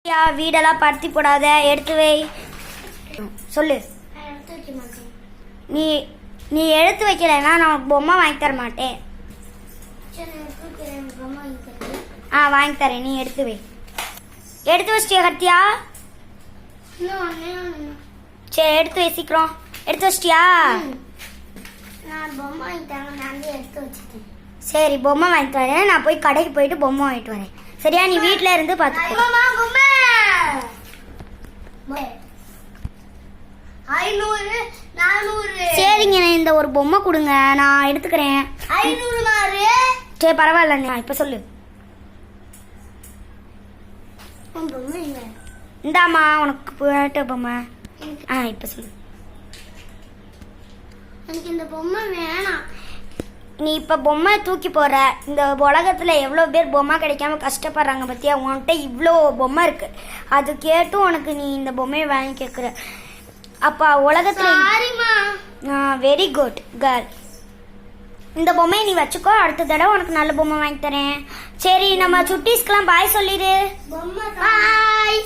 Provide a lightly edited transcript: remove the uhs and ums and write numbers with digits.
வீடெல்லாம் பருத்தி போடாத, எடுத்து வை. சொல்லு. நீ நீ எடுத்து வைக்கலைன்னா நான் பொம்மை வாங்கி தர மாட்டேன். வாங்கி தரேன், நீ எடுத்து வை. எடுத்து வச்சிட்டியா கத்தியா? சரி எடுத்து வை சீக்கிரம். எடுத்து வச்சிட்டியா? சரி பொம்மை வாங்கி தரேன். நான் போய் கடைக்கு போயிட்டு பொம்மை வாங்கிட்டு வரேன். சரியா? நீ வீட்டில் இருந்து பார்த்துக்கோ. சரிங்க, இந்த ஒரு பொம்மை கொடுங்க, நான் எடுத்துக்கிறேன். சரி பரவாயில்ல, நான் இப்போ சொல்லு. இந்தாம்மா உனக்கு போட்ட பொம்மை. இப்போ சொல்லு. எனக்கு இந்த பொம்மை வேணாம். நீ இப்போ பொம்மை தூக்கி போடுற. இந்த உலகத்தில் எவ்வளோ பேர் பொம்மை கிடைக்காம கஷ்டப்படுறாங்க பற்றியா? உன்கிட்ட இவ்வளோ பொம்மை இருக்குது, அது கேட்டும் உனக்கு நீ இந்த பொம்மையை வாங்கி கேட்குற. அப்போ உலகத்தில் வெரி குட் கேர்ள். இந்த பொம்மையை நீ வச்சுக்கோ, அடுத்த தடவை உனக்கு நல்ல பொம்மை வாங்கி தரேன். சரி நம்ம சுட்டீஸ்க்கெலாம் பாய் சொல்லிடு. பாய்.